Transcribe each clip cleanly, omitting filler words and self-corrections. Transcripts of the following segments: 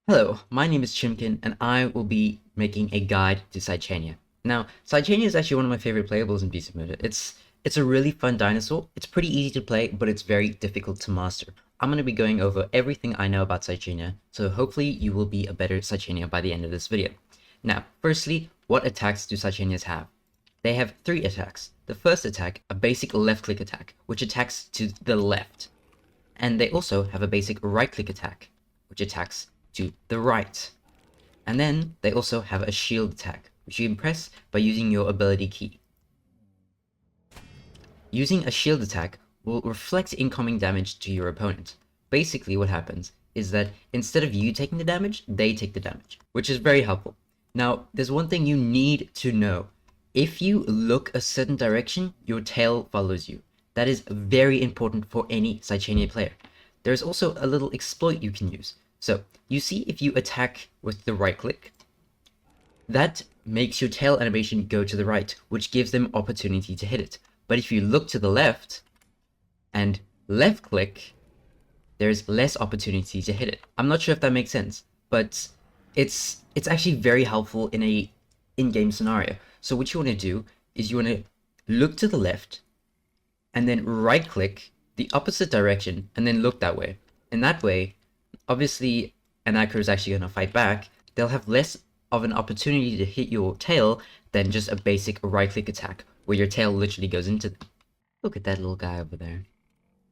Hello, my name is Chimken, and I will be making a guide to Saichania. Now, Saichania is actually one of my favorite playables in Bermuda. It's a really fun dinosaur. It's pretty easy to play, but it's very difficult to master. I'm going to be going over everything I know about Saichania, so hopefully you will be a better Saichania by the end of this video. Now, firstly, what attacks do Saichanias have? They have 3 attacks. The first attack, a basic left-click attack, which attacks to the left. And they also have a basic right-click attack, which attacks to the right. And then they also have a shield attack, which you can press by using your ability key. Using a shield attack will reflect incoming damage to your opponent. Basically what happens is that instead of you taking the damage, they take the damage, which is very helpful. Now, there's one thing you need to know. If you look a certain direction, your tail follows you. That is very important for any Saichania player. There's also a little exploit you can use. So, you see if you attack with the right click, that makes your tail animation go to the right, which gives them opportunity to hit it. But if you look to the left and left click, there's less opportunity to hit it. I'm not sure if that makes sense, but it's actually very helpful in a in-game scenario. So what you want to do is you want to look to the left and then right click the opposite direction and then look that way. And that way, obviously an Acro is actually going to fight back. They'll have less of an opportunity to hit your tail than just a basic right click attack where your tail literally goes into them. Look at that little guy over there.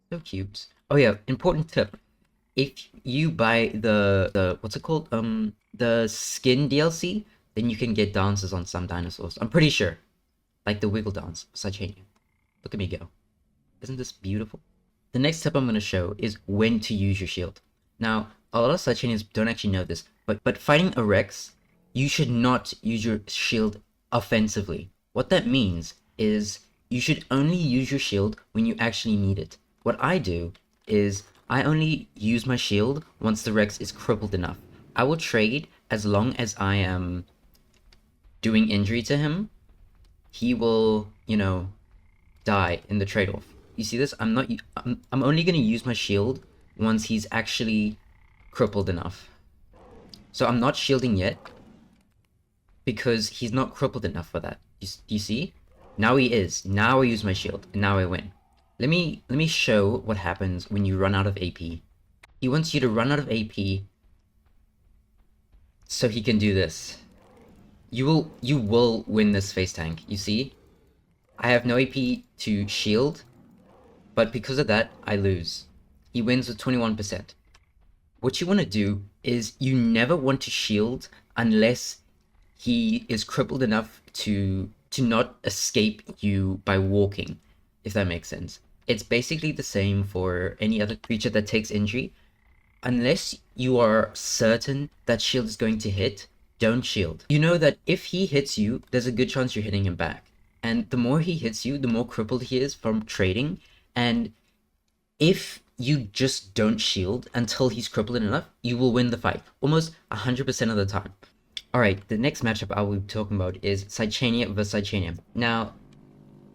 So cute. Oh yeah, important tip. If you buy the what's it called? The skin DLC, then you can get dances on some dinosaurs. I'm pretty sure. Like the wiggle dance, Saichania. Look at me go. Isn't this beautiful? The next tip I'm going to show is when to use your shield. Now, a lot of Saichanians don't actually know this, but fighting a Rex, you should not use your shield offensively. What that means is you should only use your shield when you actually need it. What I do is I only use my shield once the Rex is crippled enough. I will trade as long as I am doing injury to him. He will, die in the trade-off. You see this? I'm only going to use my shield once he's actually crippled enough. So I'm not shielding yet because he's not crippled enough for that. You see? Now he is. Now I use my shield and now I win. Let me show what happens when you run out of AP. He wants you to run out of AP so he can do this. You will win this face tank. You see? I have no AP to shield, but because of that, I lose. He wins with 21%. What you want to do is you never want to shield unless he is crippled enough to not escape you by walking, if that makes sense. It's basically the same for any other creature that takes injury. Unless you are certain that shield is going to hit, don't shield. You know that if he hits you, there's a good chance you're hitting him back. And the more he hits you, the more crippled he is from trading. And if you just don't shield until he's crippled enough, you will win the fight. Almost 100% of the time. Alright, the next matchup I will be talking about is Saichania vs Saichania. Now,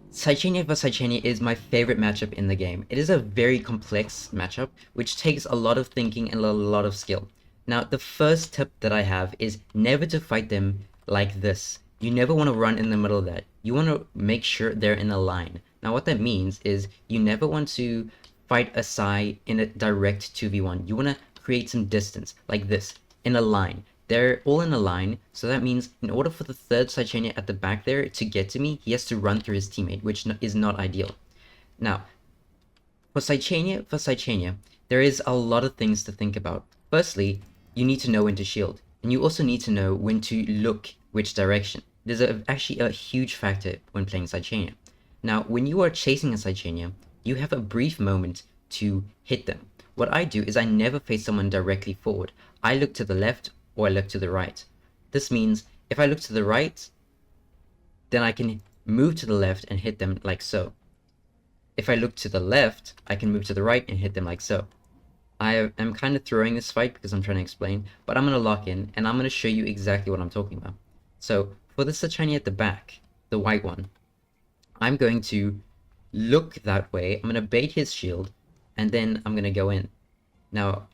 Saichania vs Saichania is my favorite matchup in the game. It is a very complex matchup, which takes a lot of thinking and a lot of skill. Now, the first tip that I have is never to fight them like this. You never want to run in the middle of that. You want to make sure they're in a line. Now, what that means is you never want to fight a Sai in a direct 2v1. You want to create some distance, like this, in a line. They're all in a line, so that means in order for the third Saichania at the back there to get to me, he has to run through his teammate, which is not ideal. Now, for Saichania, there is a lot of things to think about. Firstly, you need to know when to shield, and you also need to know when to look which direction. There's actually a huge factor when playing Saichania. Now, when you are chasing a Saichania, you have a brief moment to hit them. What I do is I never face someone directly forward. I look to the left or I look to the right. This means if I look to the right, then I can move to the left and hit them like so. If I look to the left, I can move to the right and hit them like so. I am kind of throwing this fight because I'm trying to explain, but I'm going to lock in and I'm going to show you exactly what I'm talking about. So for the Saichania at the back, the white one, I'm going to look that way. I'm going to bait his shield and then I'm going to go in. Now,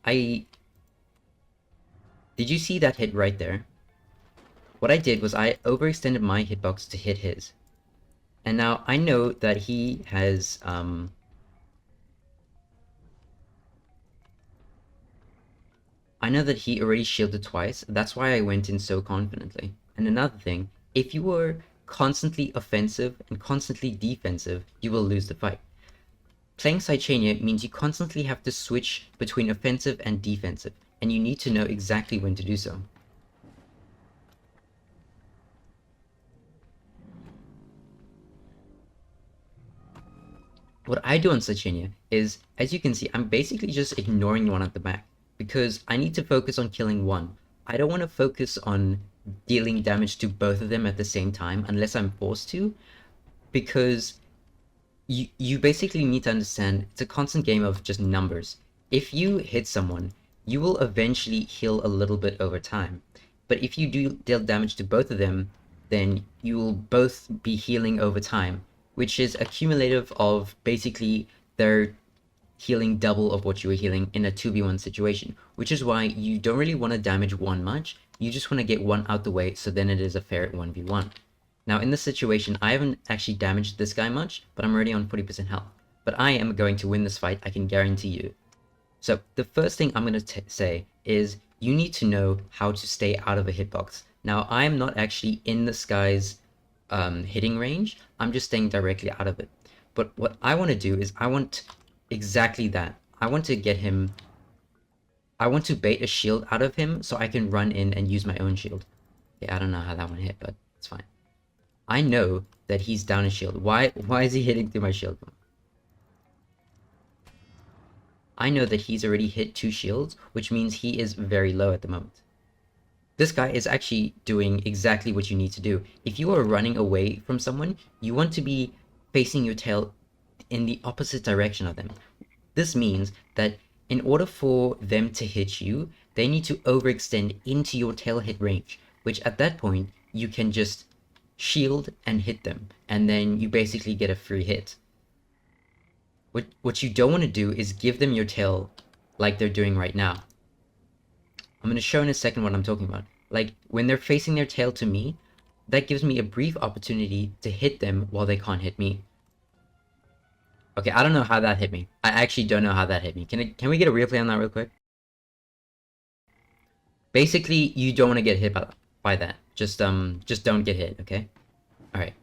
Did you see that hit right there? What I did was I overextended my hitbox to hit his. And now I know that he has, I know that he already shielded twice. That's why I went in so confidently. And another thing, if you were constantly offensive and constantly defensive, you will lose the fight. Playing Saichania means you constantly have to switch between offensive and defensive, and you need to know exactly when to do so. What I do on Saichania is, as you can see, I'm basically just ignoring one at the back, because I need to focus on killing one. I don't want to focus on dealing damage to both of them at the same time, unless I'm forced to, because you basically need to understand it's a constant game of just numbers. If you hit someone, you will eventually heal a little bit over time. But if you do deal damage to both of them, then you will both be healing over time, which is accumulative of basically their healing double of what you were healing in a 2v1 situation, which is why you don't really want to damage one much, you just want to get one out the way so then it is a fair 1v1. Now in this situation, I haven't actually damaged this guy much, but I'm already on 40% health. But I am going to win this fight, I can guarantee you. So the first thing I'm going to say is you need to know how to stay out of a hitbox. Now I am not actually in this guy's hitting range, I'm just staying directly out of it. But what I want to do is I want exactly that. I want to get him, I want to bait a shield out of him so I can run in and use my own shield. Yeah, I don't know how that one hit, but it's fine. I know that he's down a shield. Why is he hitting through my shield? I know that he's already hit 2 shields, which means he is very low at the moment. This guy is actually doing exactly what you need to do. If you are running away from someone, you want to be facing your tail in the opposite direction of them. This means that in order for them to hit you, they need to overextend into your tail hit range, which at that point, you can just shield and hit them, and then you basically get a free hit. What you don't want to do is give them your tail like they're doing right now. I'm going to show in a second what I'm talking about. Like, when they're facing their tail to me, that gives me a brief opportunity to hit them while they can't hit me. Okay, I don't know how that hit me. I actually don't know how that hit me. Can we get a replay on that real quick? Basically, you don't want to get hit by that. Just don't get hit, okay? Alright.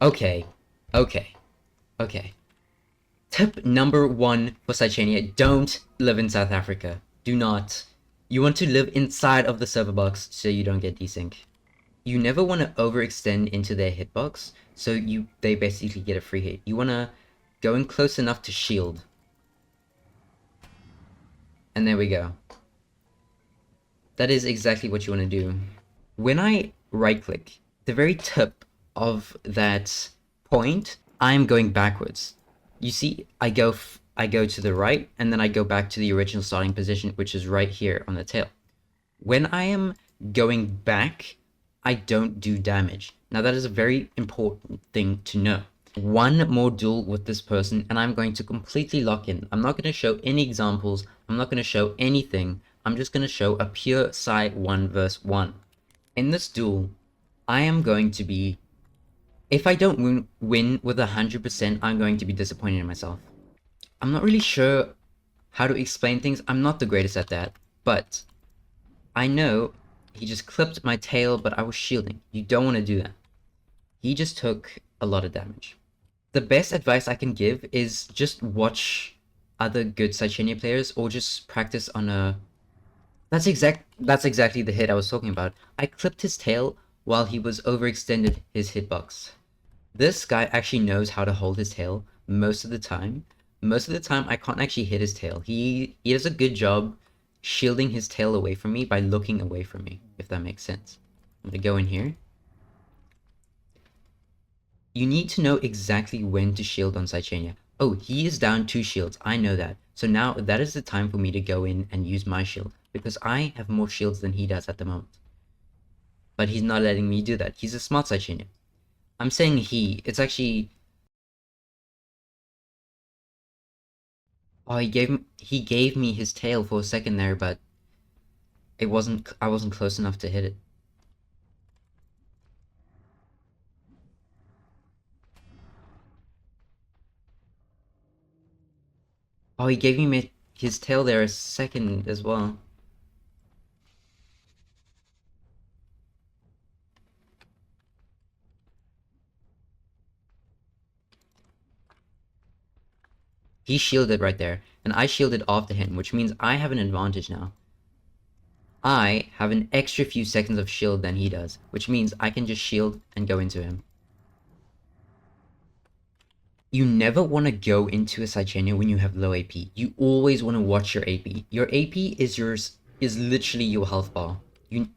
Okay. Tip number 1 for Saichania, don't live in South Africa. Do not. You want to live inside of the server box so you don't get desync. You never want to overextend into their hitbox, so they basically get a free hit. You want to go in close enough to shield. And there we go. That is exactly what you want to do. When I right-click, the very tip of that point, I'm going backwards. You see, I go to the right, and then I go back to the original starting position, which is right here on the tail. When I am going back, I don't do damage. Now that is a very important thing to know. One more duel with this person, and I'm going to completely lock in. I'm not going to show any examples. I'm not going to show anything. I'm just going to show a pure Sai 1 vs 1. In this duel, I am going to be... If I don't win with 100%, I'm going to be disappointed in myself. I'm not really sure how to explain things. I'm not the greatest at that. But I know he just clipped my tail, but I was shielding. You don't want to do that. He just took a lot of damage. The best advice I can give is just watch other good Saichania players or just practice on a... That's exactly the hit I was talking about. I clipped his tail while he was overextended his hitbox. This guy actually knows how to hold his tail most of the time. Most of the time, I can't actually hit his tail. He does a good job shielding his tail away from me by looking away from me, if that makes sense. I'm gonna go in here. You need to know exactly when to shield on Saichania. Oh, he is down 2 shields, I know that. So now that is the time for me to go in and use my shield, because I have more shields than he does at the moment. But he's not letting me do that. He's a smart Saichania. I'm saying it's actually... Oh, he gave me his tail for a second there, but I wasn't close enough to hit it. Oh, he gave me his tail there a second as well. He shielded right there, and I shielded after him, which means I have an advantage now. I have an extra few seconds of shield than he does, which means I can just shield and go into him. You never want to go into a Saichania when you have low AP. You always want to watch your AP. Your AP is literally your health bar.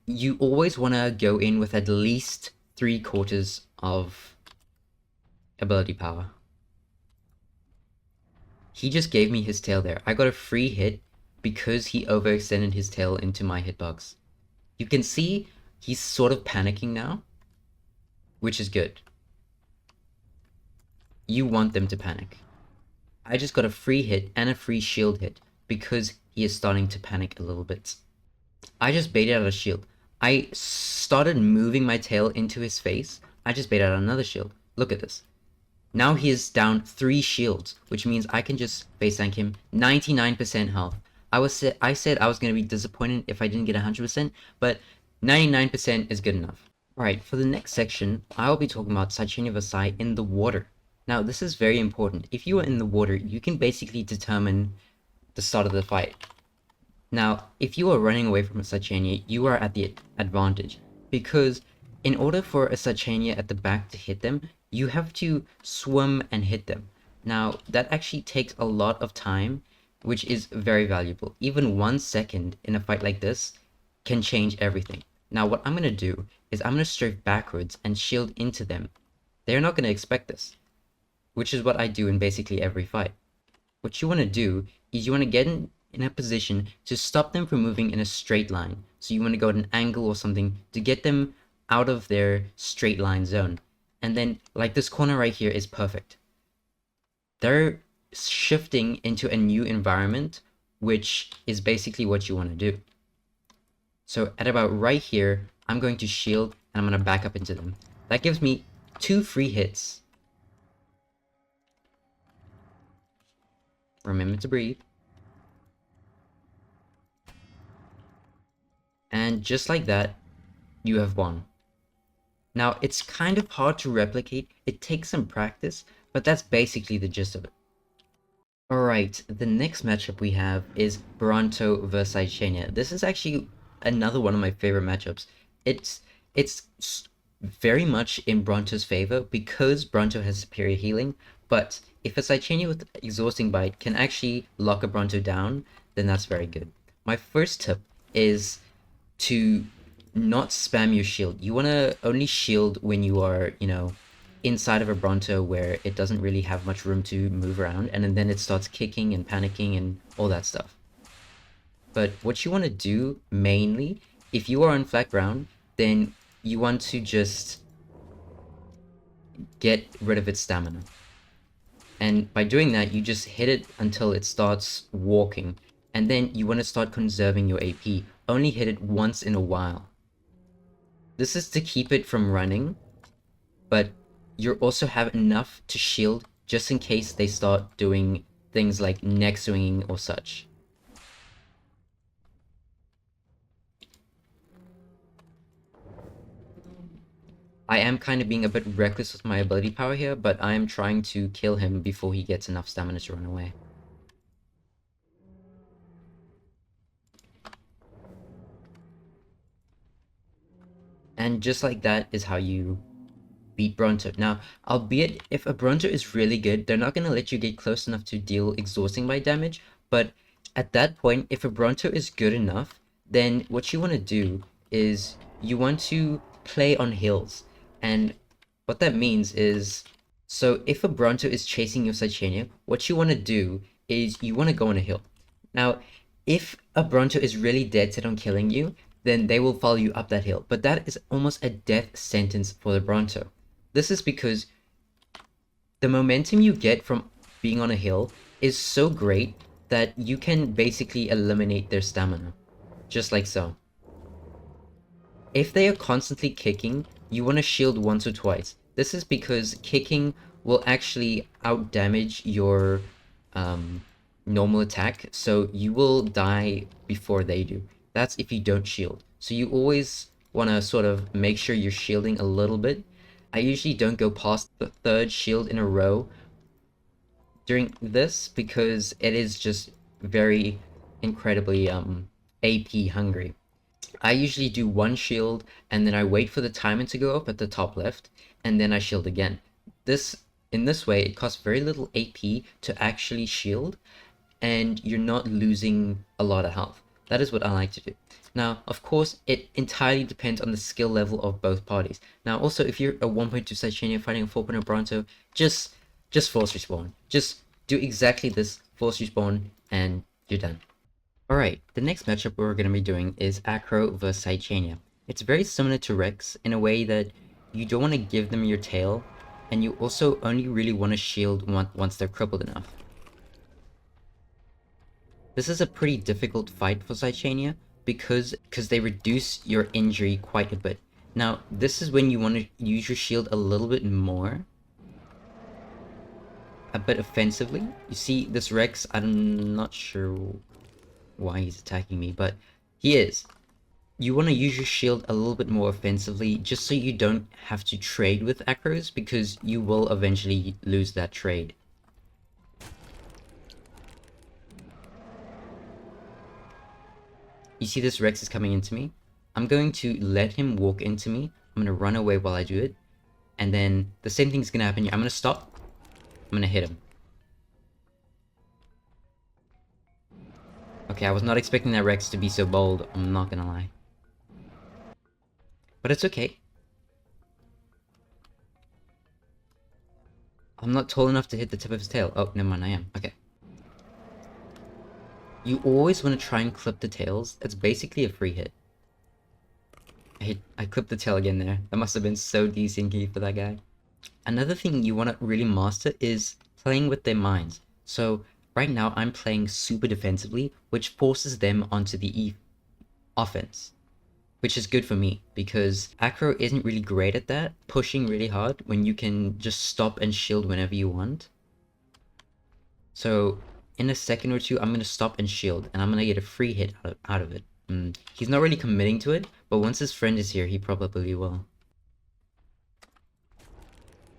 You always want to go in with at least 3/4 of ability power. He just gave me his tail there. I got a free hit because he overextended his tail into my hitbox. You can see he's sort of panicking now, which is good. You want them to panic. I just got a free hit and a free shield hit because he is starting to panic a little bit. I just baited out a shield. I started moving my tail into his face. I just baited out another shield. Look at this. Now he is down 3 shields, which means I can just face tank him 99% health. I said I was going to be disappointed if I didn't get 100%, but 99% is good enough. Alright, for the next section, I'll be talking about Saichania versi in the water. Now, this is very important. If you are in the water, you can basically determine the start of the fight. Now, if you are running away from a Saichania, you are at the advantage, because in order for a Saichania at the back to hit them, you have to swim and hit them. Now, that actually takes a lot of time, which is very valuable. Even 1 second in a fight like this can change everything. Now, what I'm going to do is I'm going to strafe backwards and shield into them. They're not going to expect this, which is what I do in basically every fight. What you want to do is you want to get in a position to stop them from moving in a straight line. So you want to go at an angle or something to get them out of their straight line zone. And then, like this corner right here is perfect. They're shifting into a new environment, which is basically what you want to do. So at about right here, I'm going to shield and I'm going to back up into them. That gives me 2 free hits. Remember to breathe. And just like that, you have won. Now, it's kind of hard to replicate, it takes some practice, but that's basically the gist of it. Alright, the next matchup we have is Bronto vs Saichania. This is actually another one of my favorite matchups. It's very much in Bronto's favor because Bronto has superior healing, but if a Saichania with Exhausting Bite can actually lock a Bronto down, then that's very good. My first tip is to not spam your shield. You want to only shield when you are, inside of a Bronto where it doesn't really have much room to move around, and then it starts kicking and panicking and all that stuff. But what you want to do mainly, if you are on flat ground, then you want to just get rid of its stamina. And by doing that, you just hit it until it starts walking. And then you want to start conserving your AP. Only hit it once in a while. This is to keep it from running, but you also have enough to shield just in case they start doing things like neck swinging or such. I am kind of being a bit reckless with my ability power here, but I am trying to kill him before he gets enough stamina to run away. And just like that is how you beat Bronto. Now, albeit if a Bronto is really good, they're not going to let you get close enough to deal Exhausting Bite damage, but at that point, if a Bronto is good enough, then what you want to do is you want to play on hills. And what that means is, so if a Bronto is chasing your Saichania, what you want to do is you want to go on a hill. Now, if a Bronto is really dead set on killing you, then they will follow you up that hill. But that is almost a death sentence for the Bronto. This is because the momentum you get from being on a hill is so great that you can basically eliminate their stamina. Just like so. If they are constantly kicking, you want to shield once or twice. This is because kicking will actually outdamage your normal attack, so you will die before they do. That's if you don't shield. So you always want to sort of make sure you're shielding a little bit. I usually don't go past the third shield in a row during this because it is just very incredibly AP hungry. I usually do one shield and then I wait for the timer to go up at the top left and then I shield again. In this way it costs very little AP to actually shield and you're not losing a lot of health. That is what I like to do. Now, of course, it entirely depends on the skill level of both parties. Now, also, if you're a 1.2 Saichania fighting a 4.0 Bronto, just force respawn. Just do exactly this, force respawn, and you're done. Alright, the next matchup we're going to be doing is Acro vs Saichania. It's very similar to Rex in a way that you don't want to give them your tail, and you also only really want to shield once they're crippled enough. This is a pretty difficult fight for Saichania because they reduce your injury quite a bit. Now, this is when you want to use your shield a little bit more, a bit offensively. You see, this Rex, I'm not sure why he's attacking me, but he is. You want to use your shield a little bit more offensively just so you don't have to trade with Acros because you will eventually lose that trade. You see this Rex is coming into me? I'm going to let him walk into me. I'm going to run away while I do it. And then the same thing's going to happen here. I'm going to stop. I'm going to hit him. Okay, I was not expecting that Rex to be so bold. I'm not going to lie. But it's okay. I'm not tall enough to hit the tip of his tail. Oh, never mind, I am. Okay. You always want to try and clip the tails. It's basically a free hit. I clipped the tail again there. That must have been so desyncy for that guy. Another thing you want to really master is playing with their minds. So right now I'm playing super defensively, which forces them onto the offense. Which is good for me, because Acro isn't really great at that, pushing really hard when you can just stop and shield whenever you want. So in a second or two, I'm going to stop and shield, and I'm going to get a free hit out of it. He's not really committing to it, but once his friend is here, he probably will.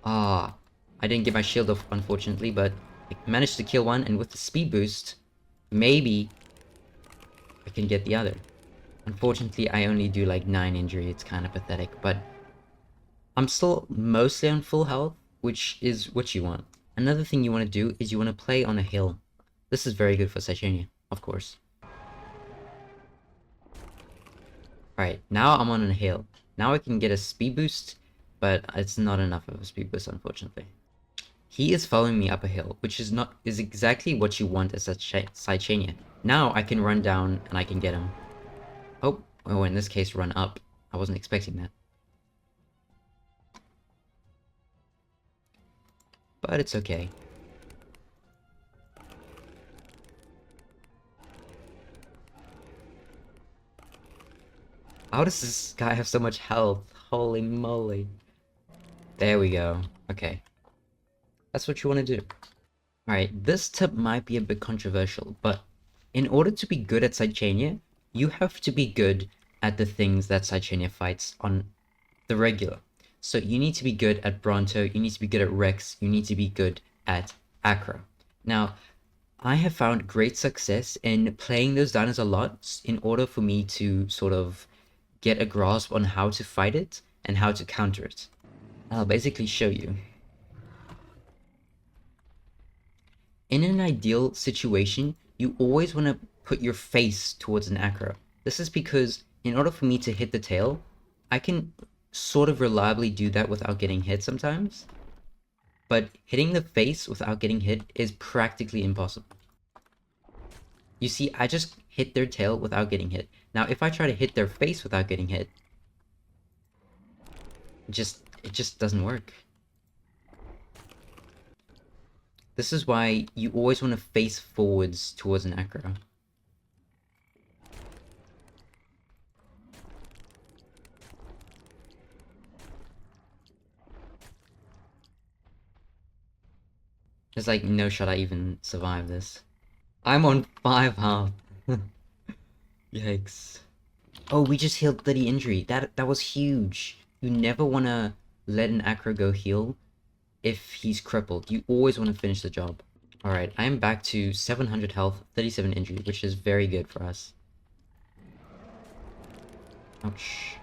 Ah, I didn't get my shield off, unfortunately, but I managed to kill one, and with the speed boost, maybe I can get the other. Unfortunately, I only do like 9 injury, it's kind of pathetic, but I'm still mostly on full health, which is what you want. Another thing you want to do is you want to play on a hill. This is very good for Saichania, of course. Alright, now I'm on a hill. Now I can get a speed boost, but it's not enough of a speed boost, unfortunately. He is following me up a hill, which is exactly what you want as a Saichania. Now I can run down and I can get him. Oh, in this case, run up. I wasn't expecting that. But it's okay. How does this guy have so much health? Holy moly. There we go. Okay. That's what you want to do. Alright, this tip might be a bit controversial, but in order to be good at Saichania, you have to be good at the things that Saichania fights on the regular. So you need to be good at Bronto, you need to be good at Rex, you need to be good at Acro. Now, I have found great success in playing those dinos a lot in order for me to sort of get a grasp on how to fight it and how to counter it. I'll basically show you. In an ideal situation, you always want to put your face towards an Acro. This is because in order for me to hit the tail, I can sort of reliably do that without getting hit sometimes. But hitting the face without getting hit is practically impossible. You see, I just hit their tail without getting hit. Now, if I try to hit their face without getting hit, it just doesn't work. This is why you always want to face forwards towards an Acro. There's like no shot I even survive this. I'm on 5 health. Yikes. Oh, we just healed 30 injury. That was huge. You never want to let an acro go heal if he's crippled. You always want to finish the job. Alright, I am back to 700 health, 37 injury, which is very good for us. Ouch.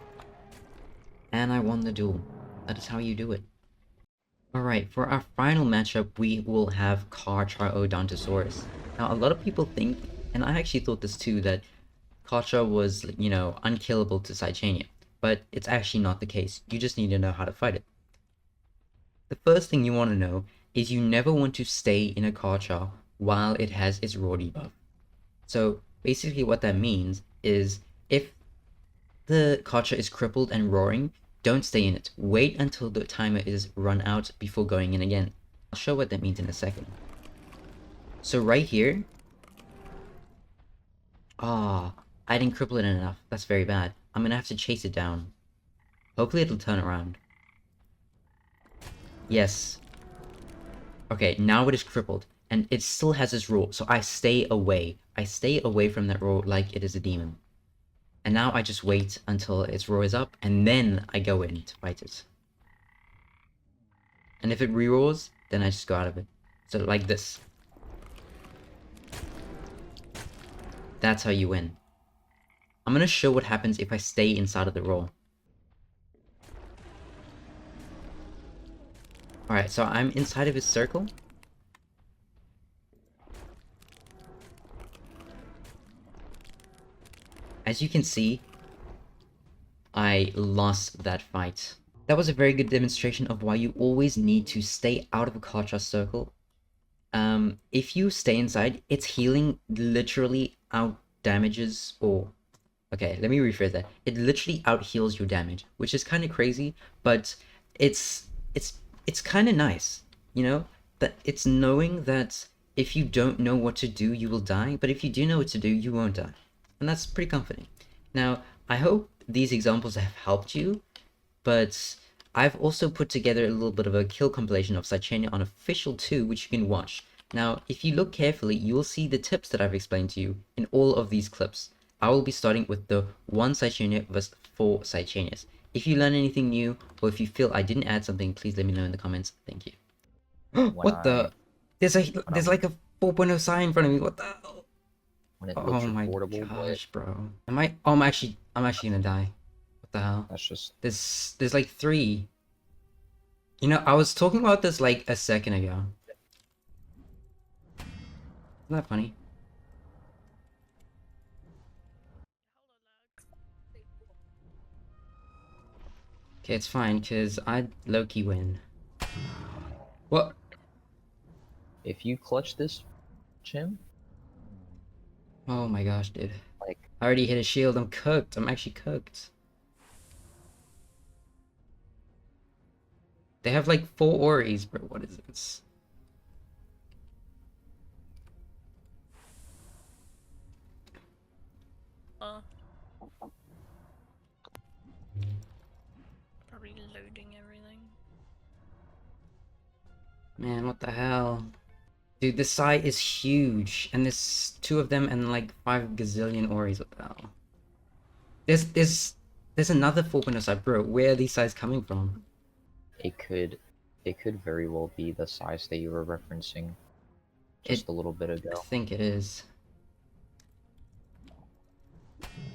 And I won the duel. That is how you do it. Alright, for our final matchup, we will have Carcharodontosaurus. Now, a lot of people think, and I actually thought this too, that Carcha was, you know, unkillable to Saichania. But it's actually not the case. You just need to know how to fight it. The first thing you want to know is you never want to stay in a Carcha while it has its raw debuff. So basically what that means is if the Carcha is crippled and roaring, don't stay in it. Wait until the timer is run out before going in again. I'll show what that means in a second. So right here... Ah, I didn't cripple it enough. That's very bad. I'm gonna have to chase it down. Hopefully it'll turn around. Yes. Okay, now it is crippled. And it still has its roar, so I stay away. I stay away from that roar like it is a demon. And now I just wait until its roar is up, and then I go in to fight it. And if it re-roars, then I just go out of it. So like this. That's how you win. I'm gonna show what happens if I stay inside of the roar. Alright, so I'm inside of his circle. As you can see, I lost that fight. That was a very good demonstration of why you always need to stay out of a Carcha circle. If you stay inside, its healing literally out damages, or... Okay, let me rephrase that. It literally out heals your damage, which is kind of crazy, but it's kind of nice, you know? That it's knowing that if you don't know what to do, you will die, but if you do know what to do, you won't die. And that's pretty comforting. Now, I hope these examples have helped you, but I've also put together a little bit of a kill compilation of Saichania on Official 2, which you can watch. Now, if you look carefully, you'll see the tips that I've explained to you in all of these clips. I will be starting with the 1 Saichania versus 4 Saichanias. If you learn anything new, or if you feel I didn't add something, please let me know in the comments. Thank you. What the? There's like a 4.0 sign in front of me. What the hell? When it Oh looks my reportable, gosh, bro. Am I? Oh, I'm actually gonna die. What the hell? that's just... There's like 3. You know, I was talking about this like a second ago. Isn't that funny? Okay, it's fine, because I'd low-key win. What? If you clutch this, Chim, Oh my gosh, dude. like, I already hit a shield. I'm cooked. I'm actually cooked. They have like 4 Oris, bro. What is this? Probably loading everything. Man, what the hell? Dude, this site is huge, and there's 2 of them and like 5 gazillion Oris. What the hell? There's another 4.0 site, bro. Where are these sites coming from? it could very well be the size that you were referencing just a little bit I ago. think it is.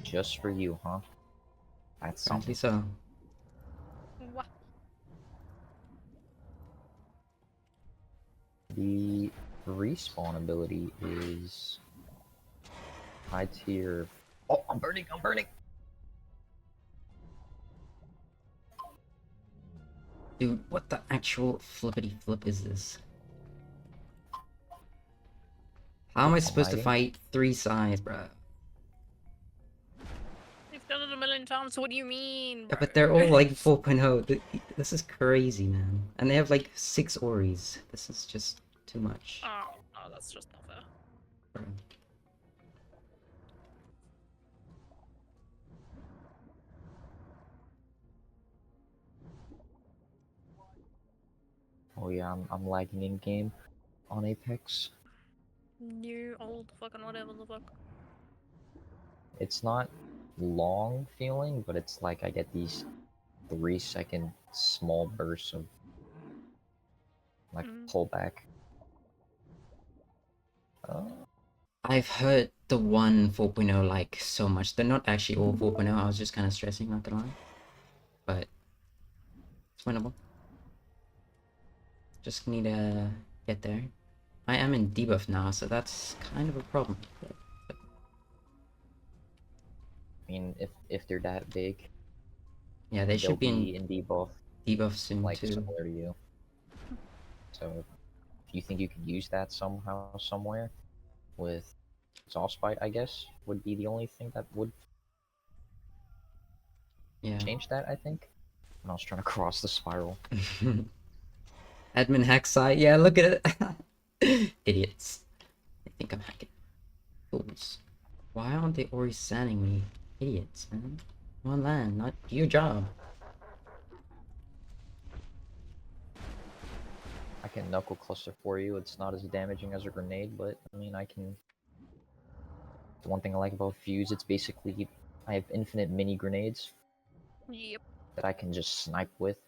Just for you, huh? That's Apparently something. so. What? The respawn ability is high tier. Oh, I'm burning! I'm burning! Dude, what the actual flippity flip is this? How am I supposed to fight 3 sides, bro? You've done it a million times, so what do you mean, Yeah, bro? but they're all like 4.0. This is crazy, man. And they have like 6 Oris. This is just too much. Oh, that's just not fair. Bro. Oh yeah, I'm lagging in game. on Apex. New, old, fucking whatever the fuck. It's not long feeling, but it's like I get these 3-second small bursts of like pullback. I've heard the one 4.0 like so much. They're not actually all 4.0. I was just kind of stressing, not gonna lie. But it's winnable. Just need to get there. I am in debuff now, so that's kind of a problem. I mean, if they're that big, Yeah, they they'll should be be in in debuff, debuff soon like too. similar to you. So, if you think you can use that somehow, somewhere, with exhaust bite, I guess would be the only thing that would Yeah. change that. I think. When I was trying to cross the spiral. Admin hack site. Yeah, look at it. Idiots. I think I'm hacking. Fools. Why aren't they already sending me? Idiots, man. On land, not do your job. I can knuckle cluster for you. It's not as damaging as a grenade, but I mean, I can. The one thing I like about Fuse, it's basically I have infinite mini grenades Yep. that I can just snipe with.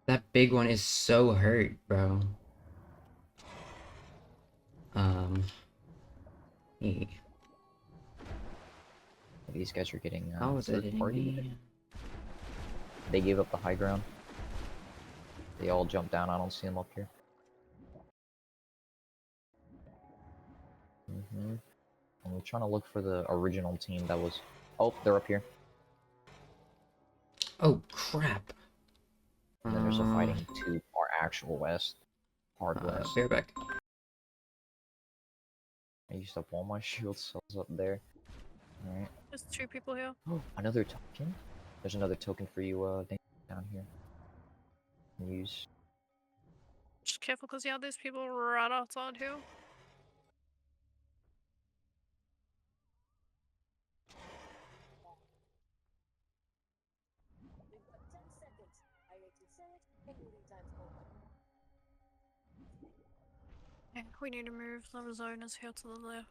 That big one is so hurt, bro. Hey, These guys are getting how was it third hitting party. me? They gave up the high ground. They all jumped down. I don't see them up here. And we're trying to look for the original team that was. Oh, they're up here. Oh crap! And then there's a fighting to our actual west, hard west. Bear back. I used up all my shield cells up there. All right. There's 2 people here. Oh, another token. There's another token for you, down here. Use. Just careful, because yeah, there's people right outside here. Yeah, we need to move. The zone is here to the left.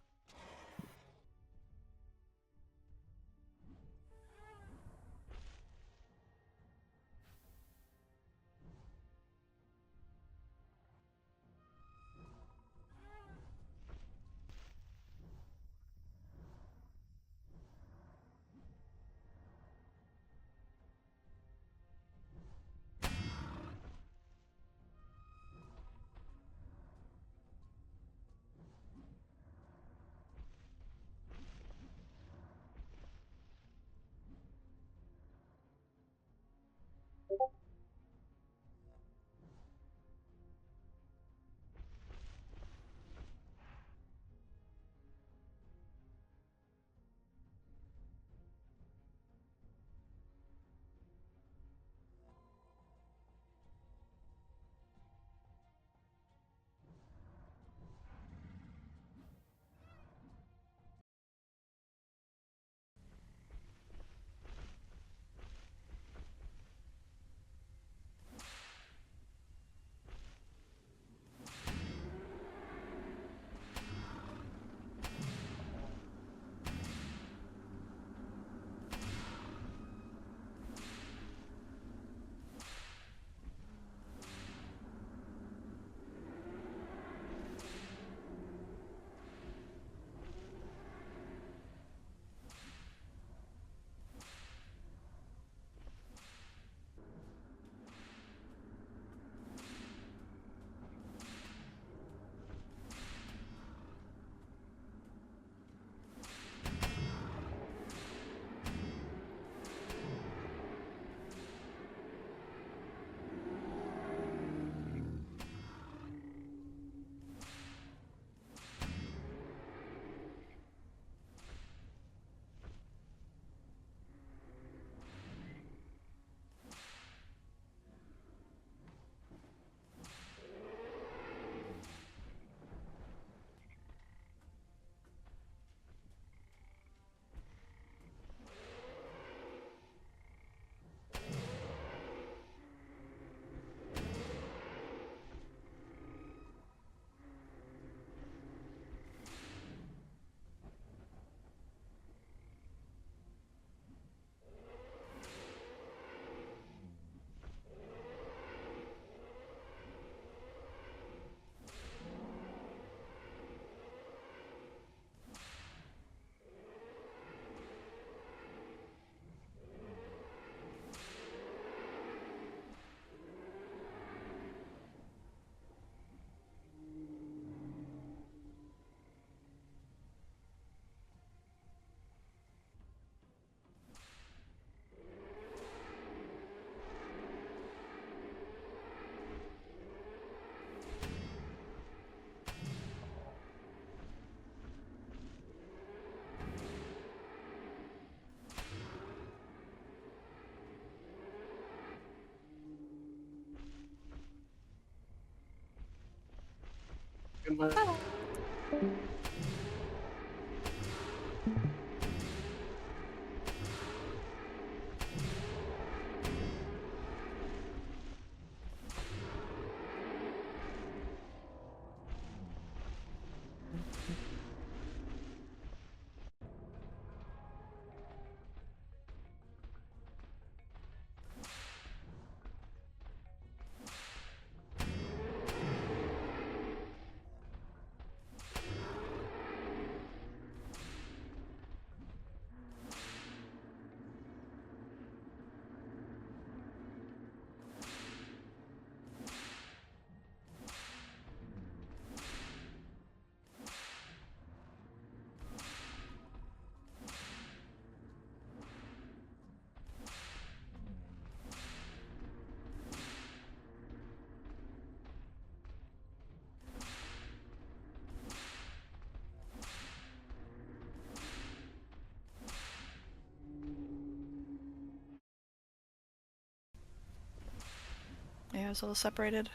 Yeah, it's a little separated.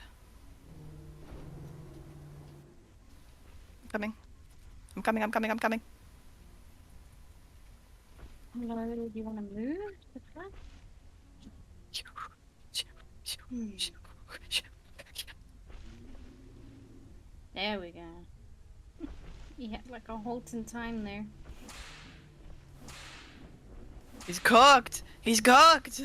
I'm coming. I'm coming, I'm coming, I'm coming. Hello, do you want to move the front? There we go. You had like a halt in time there. He's cooked! He's cooked!